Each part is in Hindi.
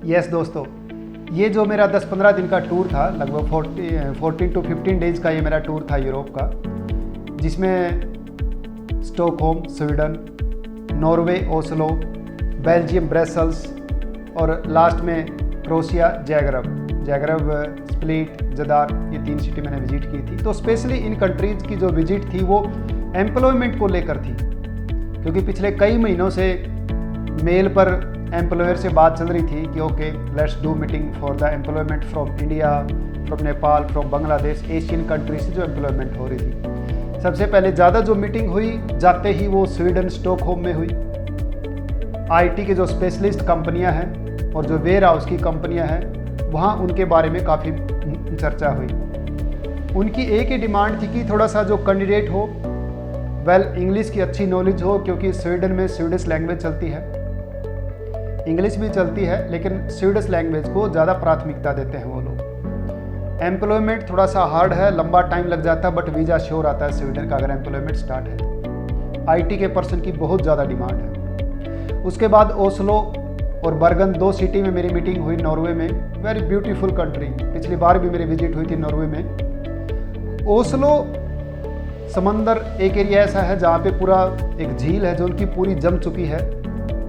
यस दोस्तों, ये जो मेरा 10-15 दिन का टूर था, लगभग 14 to 15 डेज़ का ये मेरा टूर था यूरोप का, जिसमें Stockholm Sweden, Norway Oslo, Belgium Brussels और लास्ट में क्रोएशिया जैग्रेब, स्प्लिट, जदार, ये 3 सिटी मैंने विजिट की थी। तो स्पेशली इन कंट्रीज़ की जो विजिट थी वो एम्प्लॉयमेंट को लेकर थी, क्योंकि पिछले कई महीनों से मेल पर एम्प्लॉयर से बात चल रही थी कि okay let's do meeting for the employment from India, from Nepal, from Bangladesh, Asian country से जो एम्प्लॉयमेंट हो रही थी। सबसे पहले ज़्यादा जो मीटिंग हुई जाते ही वो स्वीडन स्टॉकहोम में हुई। आईटी के जो स्पेशलिस्ट कंपनियां हैं और जो वेयर हाउस की कंपनियां हैं वहाँ उनके बारे में काफ़ी चर्चा हुई। उनकी एक ही डिमांड थी कि थोड़ा सा जो कैंडिडेट हो इंग्लिश की अच्छी नॉलेज हो, क्योंकि स्वीडन में स्वीडिश लैंग्वेज चलती है, इंग्लिश भी चलती है, लेकिन स्वीडिश लैंग्वेज को ज़्यादा प्राथमिकता देते हैं वो लोग। एम्प्लॉयमेंट थोड़ा सा हार्ड है, लंबा टाइम लग जाता है, बट वीज़ा श्योर आता है स्वीडन का अगर एम्प्लॉयमेंट स्टार्ट है तो। आईटी के पर्सन की बहुत ज़्यादा डिमांड है। उसके बाद ओस्लो और बर्गन 2 सिटी में मेरी मीटिंग हुई नॉर्वे में। वेरी ब्यूटीफुल कंट्री, पिछली बार भी मेरी विजिट हुई थी नॉर्वे में। ओस्लो समंदर एक एरिया ऐसा है जहाँ पे पूरा एक झील है जो उनकी पूरी जम चुकी है,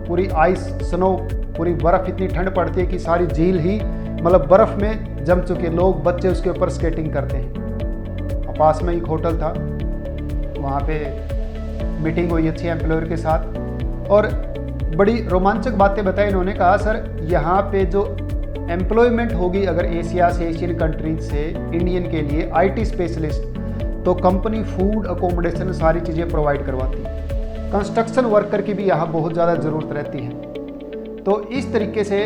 पूरी आइस स्नो, पूरी बर्फ़, इतनी ठंड पड़ती है कि सारी झील ही मतलब बर्फ़ में जम चुके। लोग बच्चे उसके ऊपर स्केटिंग करते हैं। पास में एक होटल था, वहाँ पे मीटिंग हुई अच्छी एम्प्लॉयर के साथ और बड़ी रोमांचक बातें बताई इन्होंने। कहा सर यहाँ पे जो एम्प्लॉयमेंट होगी अगर एशिया से, एशियन कंट्रीज से इंडियन के लिए आईटी स्पेशलिस्ट, तो कंपनी फूड अकोमोडेशन सारी चीज़ें प्रोवाइड करवाती है। कंस्ट्रक्शन वर्कर की भी यहाँ बहुत ज़्यादा ज़रूरत रहती है। तो इस तरीके से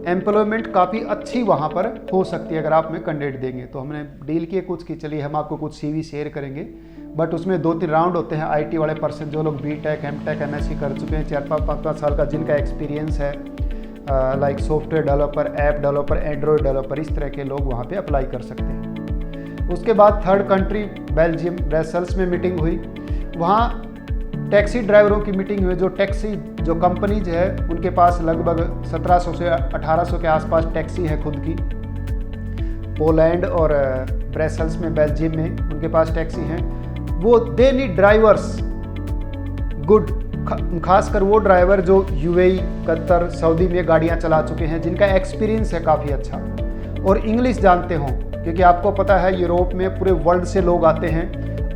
एम्प्लॉयमेंट काफ़ी अच्छी वहाँ पर हो सकती है अगर आप में कैंडिडेट देंगे। तो हमने डील किए कुछ कि चलिए हम आपको कुछ सीवी शेयर करेंगे, बट उसमें 2-3 राउंड होते हैं। आईटी वाले पर्सन जो लोग बीटेक, एमटेक, एमएससी कर चुके हैं, 4-5 साल का जिनका एक्सपीरियंस है, like software developer, app developer, Android developer, इस तरह के लोग वहाँ पे अप्लाई कर सकते हैं। उसके बाद थर्ड कंट्री बेल्जियम ब्रसेल्स में मीटिंग हुई। वहाँ टैक्सी ड्राइवरों की मीटिंग हुई। जो टैक्सी जो कंपनीज है उनके पास लगभग 1700 से 1800 के आसपास टैक्सी है खुद की। पोलैंड और ब्रसेल्स में, बेल्जियम में उनके पास टैक्सी हैं। वो दे नीड ड्राइवर्स गुड, खासकर वो ड्राइवर जो यूएई, कतर, सऊदी में गाड़ियाँ चला चुके हैं, जिनका एक्सपीरियंस है काफ़ी अच्छा और इंग्लिश जानते हों, क्योंकि आपको पता है यूरोप में पूरे वर्ल्ड से लोग आते हैं,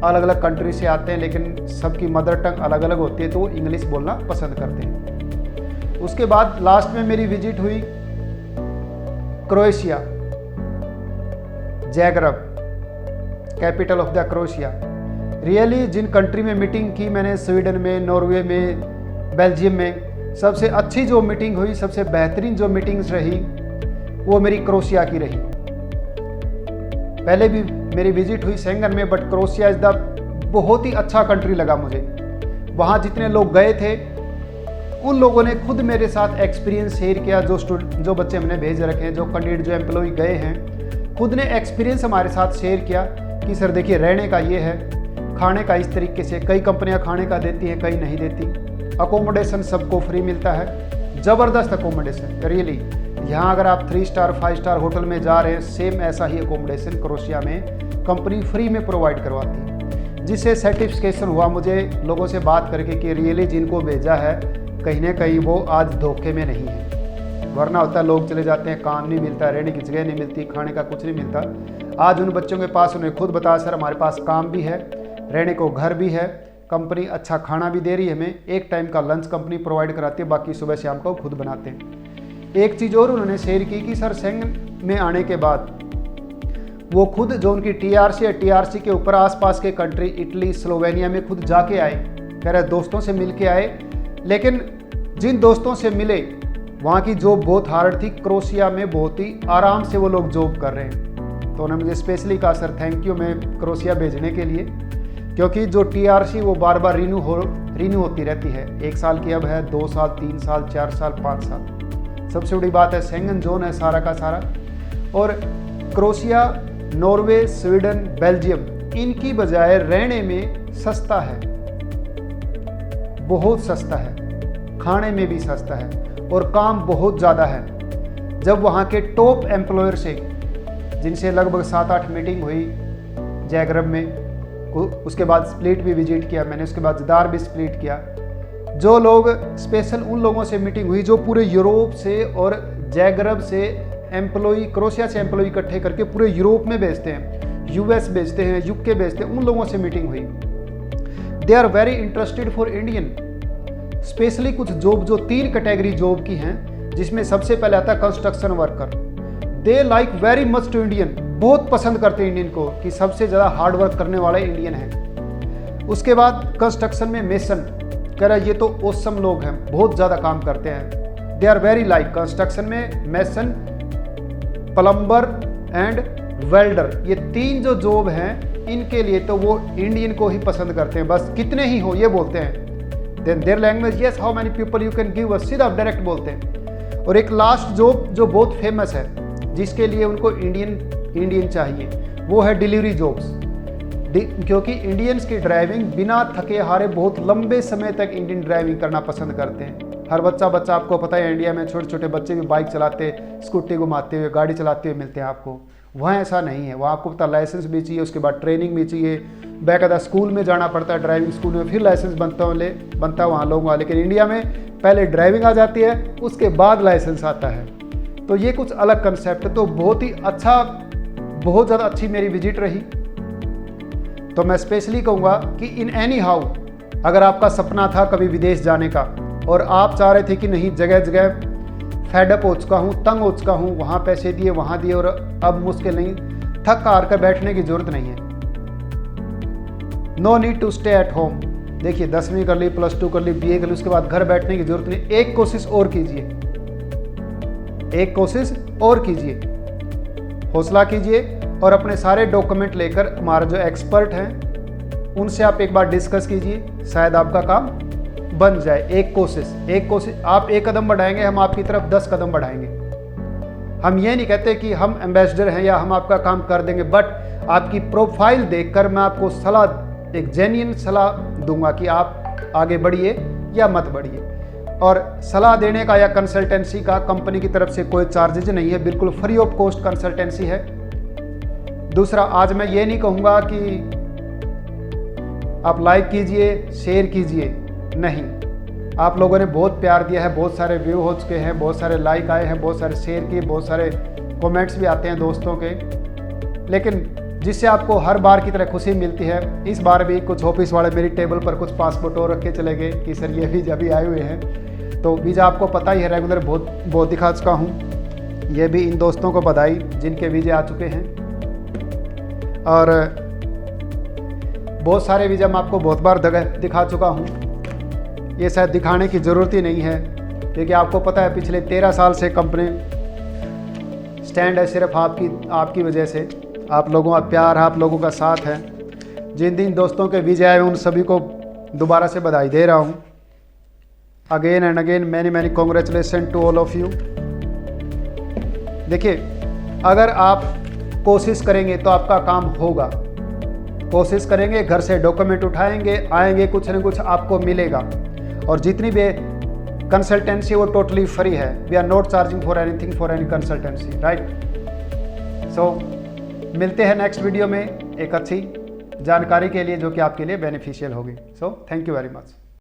अलग अलग कंट्री से आते हैं, लेकिन सबकी मदर टंग अलग अलग होती है, तो वो इंग्लिश बोलना पसंद करते हैं। उसके बाद लास्ट में मेरी विजिट हुई Croatia, Zagreb, capital of the Croatia. Really जिन कंट्री में मीटिंग की मैंने, स्वीडन में, नॉर्वे में, बेल्जियम में, सबसे अच्छी जो मीटिंग हुई, सबसे बेहतरीन जो मीटिंग्स रही वो मेरी क्रोएशिया की रही। पहले भी मेरी विजिट हुई शेंगन में, बट क्रोएशिया इज़ द बहुत ही अच्छा कंट्री लगा मुझे। वहाँ जितने लोग गए थे उन लोगों ने खुद मेरे साथ एक्सपीरियंस शेयर किया। जो बच्चे हमने भेज रखे हैं, जो कैंडिडेट, जो एम्प्लॉय गए हैं, खुद ने एक्सपीरियंस हमारे साथ शेयर किया कि सर देखिए रहने का ये है, खाने का इस तरीके से, कई कंपनियां खाने का देती हैं, कई नहीं देती। अकोमोडेशन सबको फ्री मिलता है, ज़बरदस्त अकोमोडेशन रियली। यहाँ अगर आप 3 स्टार 5 स्टार होटल में जा रहे हैं, सेम ऐसा ही अकोमोडेशन क्रोएशिया में कंपनी फ्री में प्रोवाइड करवाती है, जिससे सेटिस्फिकेशन हुआ मुझे लोगों से बात करके कि रियली जिनको भेजा है कहीं ना कहीं वो आज धोखे में नहीं है। वरना होता है लोग चले जाते हैं, काम नहीं मिलता, रहने की जगह नहीं मिलती, खाने का कुछ नहीं मिलता। आज उन बच्चों के पास उन्हें खुद बताया सर हमारे पास काम भी है, रहने को घर भी है, कंपनी अच्छा खाना भी दे रही है हमें, एक टाइम का लंच कंपनी प्रोवाइड कराती है, बाकी सुबह शाम को खुद बनाते हैं। एक चीज़ और उन्होंने शेयर की कि सर शेंगन में आने के बाद वो खुद जो उनकी टीआरसी है, टीआरसी के ऊपर आसपास के कंट्री इटली, स्लोवेनिया में खुद जाके आए, कह रहे दोस्तों से मिल के आए, लेकिन जिन दोस्तों से मिले वहाँ की जॉब बहुत हार्ड थी। क्रोएशिया में बहुत ही आराम से वो लोग जॉब कर रहे हैं। तो उन्होंने मुझे स्पेशली कहा सर थैंक यू मैं क्रोएशिया भेजने के लिए, क्योंकि जो टीआरसी वो बार बार रिन्यू होती रहती है। 1 साल की अब है, 2 साल, 3 साल, 4 साल, 5 साल। सबसे बड़ी बात है शेंगन जोन है सारा का सारा। और क्रोएशिया, नॉर्वे, स्वीडन, बेल्जियम, इनकी बजाय रहने में सस्ता है, बहुत सस्ता है, खाने में भी सस्ता है और काम बहुत ज़्यादा है। जब वहाँ के टॉप एम्प्लॉयर से, जिनसे लगभग 7-8 मीटिंग हुई जैगरब में, उसके बाद स्प्लिट भी विजिट किया मैंने, उसके बाद जदार भी स्प्लिट किया, जो लोग स्पेशल उन लोगों से मीटिंग हुई जो पूरे यूरोप से और जैगरब से एम्प्लॉई, क्रोएशिया से एम्प्लॉई इकट्ठे करके पूरे यूरोप में भेजते हैं, यूएस भेजते हैं, यूके भेजते हैं, उन लोगों से मीटिंग हुई। They are very interested for Indian, specially कुछ जॉब जो 3 कैटेगरी जॉब की हैं, जिसमें सबसे पहले आता है construction worker. They like very much to Indian, बहुत पसंद करते हैं इंडियन को, कि सबसे ज़्यादा हार्ड वर्क करने वाले इंडियन हैं। उसके बाद कंस्ट्रक्शन में मेसन, कह रहा है ये तो ओसम लोग हैं, बहुत ज़्यादा काम करते हैं। They are very like construction में मेसन, प्लम्बर एंड वेल्डर, ये 3 जो जॉब हैं इनके लिए तो वो इंडियन को ही पसंद करते हैं, बस कितने ही हो ये बोलते हैं। Then their language, yes how many people you can give us, सीधा डायरेक्ट बोलते हैं। और एक लास्ट जॉब जो बहुत फेमस है, जिसके लिए उनको इंडियन चाहिए, वो है डिलीवरी जॉब्स। क्योंकि इंडियंस की ड्राइविंग बिना थके हारे बहुत लंबे समय तक इंडियन ड्राइविंग करना पसंद करते हैं। हर बच्चा आपको पता है इंडिया में छोटे छोटे बच्चे भी बाइक चलाते, स्कूटी घुमाते हुए, गाड़ी चलाते हुए मिलते हैं आपको। वहाँ ऐसा नहीं है, वहाँ आपको पता लाइसेंस भी चाहिए, उसके बाद ट्रेनिंग भी चाहिए, बाकायदा स्कूल में जाना पड़ता है, ड्राइविंग स्कूल में, फिर लाइसेंस बनता है वहाँ लोगों का। लेकिन इंडिया में पहले ड्राइविंग आ जाती है, उसके बाद लाइसेंस आता है। तो ये कुछ अलग कंसेप्ट है। तो बहुत ही अच्छा, बहुत ज़्यादा अच्छी मेरी विजिट रही। तो मैं स्पेशली कहूँगा कि इन एनी हाउ, अगर आपका सपना था कभी विदेश जाने का और आप चाह रहे थे कि नहीं, जगह जगह फेडअप हो चुका हूँ, तंग हो चुका हूँ, वहाँ पैसे दिए वहाँ दिए और अब मुश्किल नहीं, थक हार कर बैठने की जरूरत नहीं है। No need to stay at home. देखिए 10वीं कर ली, +2 कर ली, BA कर ली, उसके बाद घर बैठने की जरूरत नहीं। एक कोशिश और कीजिए, एक कोशिश और कीजिए, हौसला कीजिए और अपने सारे डॉक्यूमेंट लेकर हमारे जो एक्सपर्ट हैं उनसे आप एक बार डिस्कस कीजिए, शायद आपका काम बन जाए। एक कोशिश, आप 1 कदम बढ़ाएंगे, हम आपकी तरफ 10 कदम बढ़ाएंगे। हम ये नहीं कहते कि हम एम्बेसडर हैं या हम आपका काम कर देंगे, बट आपकी प्रोफाइल देखकर मैं आपको सलाह, एक जेन्युइन सलाह दूंगा कि आप आगे बढ़िए या मत बढ़िए। और सलाह देने का या कंसल्टेंसी का कंपनी की तरफ से कोई चार्जेज नहीं है, बिल्कुल फ्री ऑफ कॉस्ट कंसल्टेंसी है। दूसरा, आज मैं ये नहीं कहूँगा कि आप लाइक कीजिए, शेयर कीजिए, नहीं। आप लोगों ने बहुत प्यार दिया है, बहुत सारे व्यू हो चुके हैं, बहुत सारे लाइक आए हैं, बहुत सारे शेयर किए, बहुत सारे कमेंट्स भी आते हैं दोस्तों के, लेकिन जिससे आपको हर बार की तरह खुशी मिलती है। इस बार भी कुछ ऑफिस वाले मेरी टेबल पर कुछ पासपोर्ट और रख के चले गए कि सर ये वीज़ा भी आए हुए हैं। तो वीज़ा आपको पता ही है, रेगुलर बहुत दिखा चुका हूँ। ये भी इन दोस्तों को बधाई जिनके वीज़े आ चुके हैं। और बहुत सारे वीज़ा मैं आपको बहुत बार दिखा चुका हूँ, ये शायद दिखाने की ज़रूरत ही नहीं है, क्योंकि आपको पता है पिछले 13 साल से कंपनी स्टैंड है सिर्फ आपकी वजह से। आप लोगों का प्यार, आप लोगों का साथ है। जिन दोस्तों के वीज़े आए उन सभी को दोबारा से बधाई दे रहा हूँ। Again and again many congratulation to all of you. देखिए, अगर आप कोशिश करेंगे तो आपका काम होगा। कोशिश करेंगे, घर से डॉक्यूमेंट उठाएंगे, आएंगे, कुछ न कुछ आपको मिलेगा। और जितनी भी कंसल्टेंसी वो टोटली फ्री है। We are not charging for anything for any consultancy, right. So मिलते हैं नेक्स्ट वीडियो में एक अच्छी जानकारी के लिए जो कि आपके लिए बेनिफिशियल होगी। So thank you very much.